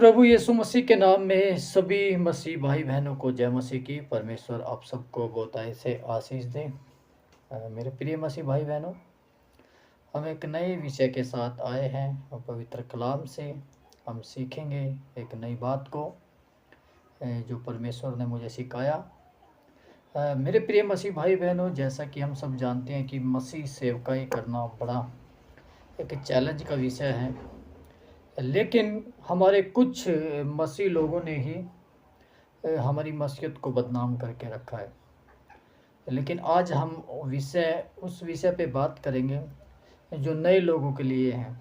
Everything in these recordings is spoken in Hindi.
प्रभु यीशु मसीह के नाम में सभी मसीह भाई बहनों को जय मसीह की। परमेश्वर आप सबको बहुतायत से आशीष दें। मेरे प्रिय मसीह भाई बहनों, हम एक नए विषय के साथ आए हैं और पवित्र कलाम से हम सीखेंगे एक नई बात को जो परमेश्वर ने मुझे सिखाया। मेरे प्रिय मसीह भाई बहनों, जैसा कि हम सब जानते हैं कि मसीह सेवकाई करना बड़ा एक चैलेंज का विषय है, लेकिन हमारे कुछ मसीह लोगों ने ही हमारी मसीहत को बदनाम करके रखा है। लेकिन आज हम उस विषय पे बात करेंगे जो नए लोगों के लिए है।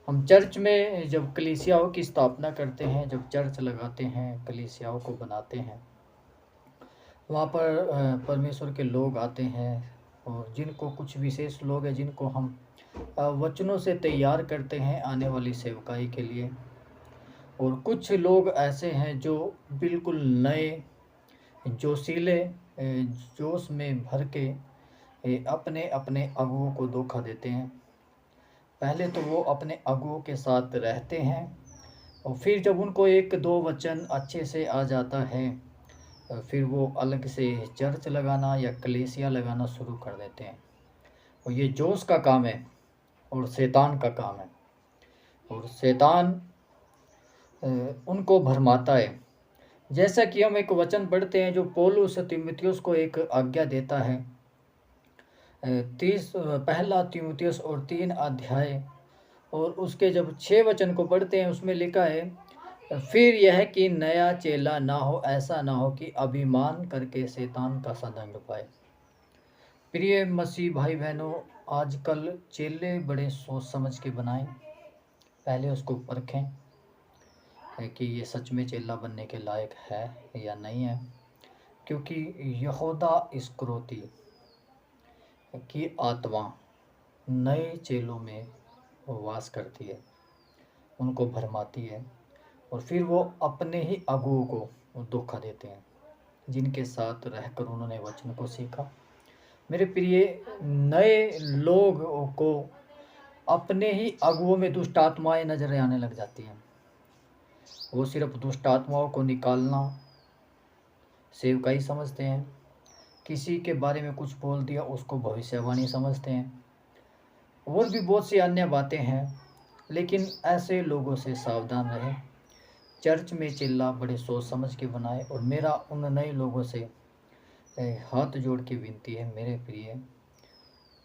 हम चर्च में जब कलीसियाओं की स्थापना करते हैं, जब चर्च लगाते हैं, कलीसियाओं को बनाते हैं, वहाँ पर परमेश्वर के लोग आते हैं और जिनको कुछ विशेष लोग हैं जिनको हम वचनों से तैयार करते हैं आने वाली सेवकाई के लिए। और कुछ लोग ऐसे हैं जो बिल्कुल नए जोशीले जोश में भर के अपने अपने अगुओं को धोखा देते हैं। पहले तो वो अपने अगुओं के साथ रहते हैं और फिर जब उनको एक दो वचन अच्छे से आ जाता है फिर वो अलग से चर्च लगाना या कलीसिया लगाना शुरू कर देते हैं। और ये जोश का काम है और शैतान का काम है। और शैतान उनको भरमाता है। जैसा कि हम एक वचन पढ़ते हैं जो पौलुस तीमुथियुस को एक आज्ञा देता है, पहला तीमुथियुस और 3 अध्याय और उसके जब 6 वचन को पढ़ते हैं उसमें लिखा है, फिर यह कि नया चेला ना हो, ऐसा ना हो कि अभिमान करके शैतान का सदंग पाए। प्रिय मसीह भाई बहनों, आजकल चेले बड़े सोच समझ के बनाएं, पहले उसको परखें कि ये सच में चेला बनने के लायक है या नहीं है। क्योंकि यहूदा इस्करियोती की आत्मा नए चेलों में वास करती है, उनको भरमाती है और फिर वो अपने ही अगुओं को धोखा देते हैं जिनके साथ रहकर उन्होंने वचन को सीखा। मेरे प्रिय, नए लोगों को अपने ही अगुओं में दुष्ट आत्माएं नजर आने लग जाती हैं। वो सिर्फ दुष्ट आत्माओं को निकालना सेवकाई समझते हैं। किसी के बारे में कुछ बोल दिया उसको भविष्यवाणी समझते हैं। और भी बहुत सी अन्य बातें हैं, लेकिन ऐसे लोगों से सावधान रहें। चर्च में चिल्ला बड़े सोच समझ के बनाए। और मेरा उन नए लोगों से हाथ जोड़ के विनती है, मेरे प्रिय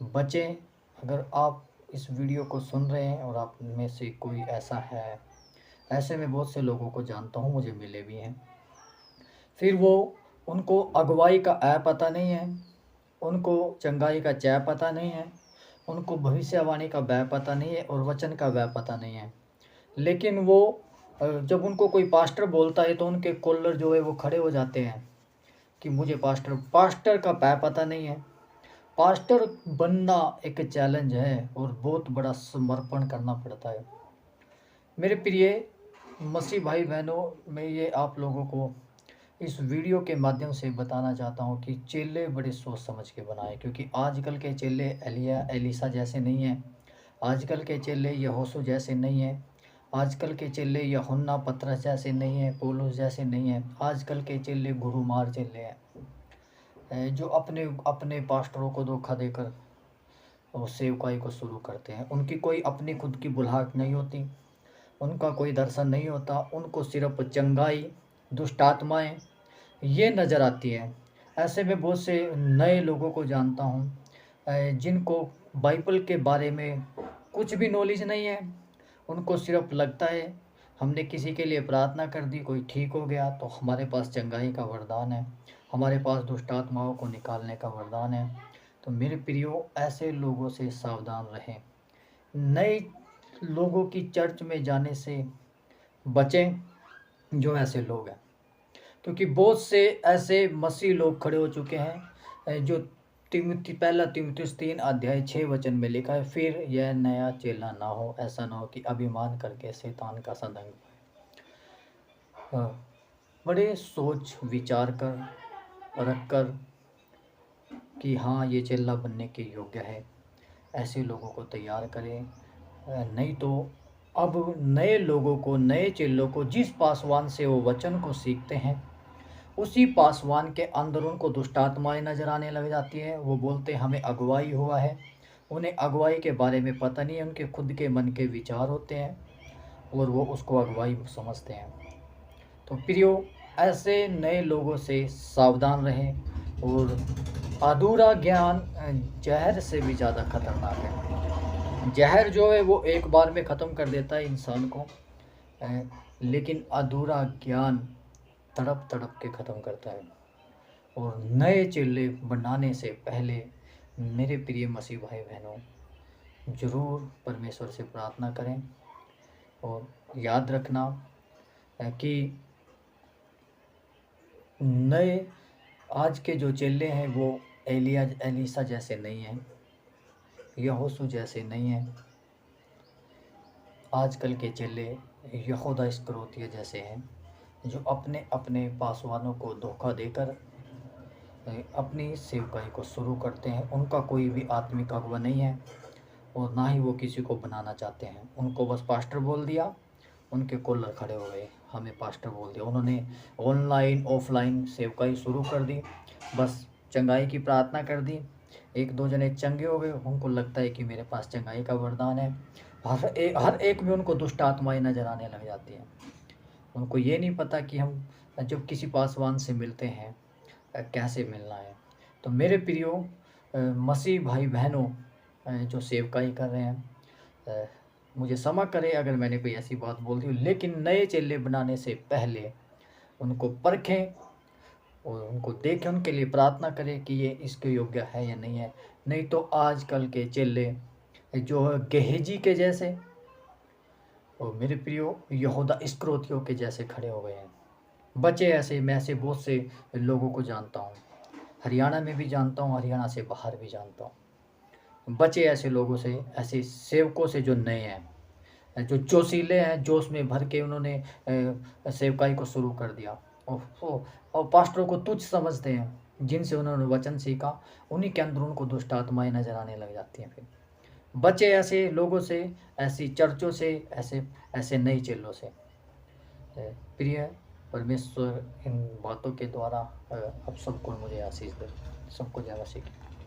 बचें। अगर आप इस वीडियो को सुन रहे हैं और आप में से कोई ऐसा है, ऐसे में बहुत से लोगों को जानता हूँ, मुझे मिले भी हैं। फिर उनको अगुवाई का ऐ पता नहीं है, उनको चंगाई का चै पता नहीं है, उनको भविष्यवाणी का वह पता नहीं है और वचन का वह पता नहीं है। लेकिन वो जब उनको कोई पास्टर बोलता है तो उनके कॉलर जो है वो खड़े हो जाते हैं कि मुझे पास्टर का वह पता नहीं है। पास्टर बनना एक चैलेंज है और बहुत बड़ा समर्पण करना पड़ता है। मेरे प्रिय मसीह भाई बहनों, मैं ये आप लोगों को इस वीडियो के माध्यम से बताना चाहता हूँ कि चेले बड़े सोच समझ के बनाए। क्योंकि आजकल के चेले एलिसा जैसे नहीं हैं, आजकल के चेले यहोशू जैसे नहीं हैं, आजकल के चेले यूहन्ना पतरस जैसे नहीं हैं, पौलुस जैसे नहीं हैं। आजकल के चेले गुरुमार चेले हैं जो अपने अपने पास्टरों को धोखा देकर वो सेवकाई को शुरू करते हैं। उनकी कोई अपनी खुद की बुलाहट नहीं होती, उनका कोई दर्शन नहीं होता, उनको सिर्फ चंगाई दुष्ट आत्माएँ ये नज़र आती हैं। ऐसे में बहुत से नए लोगों को जानता हूँ जिनको बाइबल के बारे में कुछ भी नॉलेज नहीं है। उनको सिर्फ लगता है हमने किसी के लिए प्रार्थना कर दी, कोई ठीक हो गया तो हमारे पास चंगाई का वरदान है, हमारे पास दुष्ट आत्माओं को निकालने का वरदान है। तो मेरे प्रियो, ऐसे लोगों से सावधान रहें। नए लोगों की चर्च में जाने से बचें जो ऐसे लोग हैं। क्योंकि बहुत से ऐसे मसीह लोग खड़े हो चुके हैं जो पहला तीमुथियुस 3 अध्याय 6 वचन में लिखा है, फिर यह नया चेला ना हो, ऐसा ना हो कि अभिमान करके शैतान का सदंग पाए। बड़े सोच विचार कर रख कर कि हाँ ये चेला बनने के योग्य है, ऐसे लोगों को तैयार करें। नहीं तो अब नए लोगों को, नए चेलों को जिस पासवान से वो वचन को सीखते हैं, उसी पासवान के अंदर उनको दुष्ट आत्माएँ नज़र आने लग जाती हैं। वो बोलते हैं हमें अगुवाई हुआ है। उन्हें अगुवाई के बारे में पता नहीं है, उनके खुद के मन के विचार होते हैं और वो उसको अगुवाई समझते हैं। तो प्रियो, ऐसे नए लोगों से सावधान रहें। और अधूरा ज्ञान ज़हर से भी ज़्यादा खतरनाक है। ज़हर जो है वो एक बार में ख़त्म कर देता है इंसान को, लेकिन अधूरा ज्ञान तड़प-तड़प के ख़त्म करता है। और नए चेले बनाने से पहले मेरे प्रिय मसीह भाई-बहनों, ज़रूर परमेश्वर से प्रार्थना करें और याद रखना कि नए आज के जो चेले हैं वो एलीसा जैसे नहीं हैं, यहोशू जैसे नहीं हैं। आजकल के चेले यहूदा इस्करियोती जैसे हैं, जो अपने पासवानों को धोखा देकर अपनी सेवकाई को शुरू करते हैं। उनका कोई भी आत्मिक अगुवा नहीं है और ना ही वो किसी को बनाना चाहते हैं। उनको बस पास्टर बोल दिया, उनके कॉलर खड़े हो गए, हमें पास्टर बोल दिया। उन्होंने ऑनलाइन ऑफलाइन सेवकाई शुरू कर दी, बस चंगाई की प्रार्थना कर दी। एक दो जने चंगे हो गए, उनको लगता है कि मेरे पास चंगाई का वरदान है। हर एक में उनको दुष्ट आत्माएं नज़र आने लग जाती हैं। उनको ये नहीं पता कि हम जब किसी पासवान से मिलते हैं कैसे मिलना है। तो मेरे प्रियो मसीह भाई बहनों, जो सेवकाई कर रहे हैं, मुझे क्षमा करें अगर मैंने कोई ऐसी बात बोल दी हो, लेकिन नए चेले बनाने से पहले उनको परखें और उनको देखें, उनके लिए प्रार्थना करें कि ये इसके योग्य है या नहीं है। नहीं तो आजकल के चेले जो है गेहजी के जैसे और मेरे प्रियो यहूदा इस्करियोतियों के जैसे खड़े हो गए हैं। बचे ऐसे, मैं ऐसे बहुत से लोगों को जानता हूँ, हरियाणा में भी जानता हूँ, हरियाणा से बाहर भी जानता हूँ। बचे ऐसे लोगों से, ऐसे सेवकों से जो नए हैं, जो जोशीले हैं, जोश में भर के उन्होंने सेवकाई को शुरू कर दिया और पास्टरों को तुच्छ समझते हैं, जिनसे उन्होंने वचन सीखा, उन्हीं के अंदर उनको दुष्ट आत्माएं नजर आने लग जाती हैं। फिर बचे ऐसे लोगों से, ऐसी चर्चों से, ऐसे ऐसे नई चेलों से। प्रिय परमेश्वर इन बातों के द्वारा अब सबको मुझे आशीष दे, सबको ज़्यादा सीखें।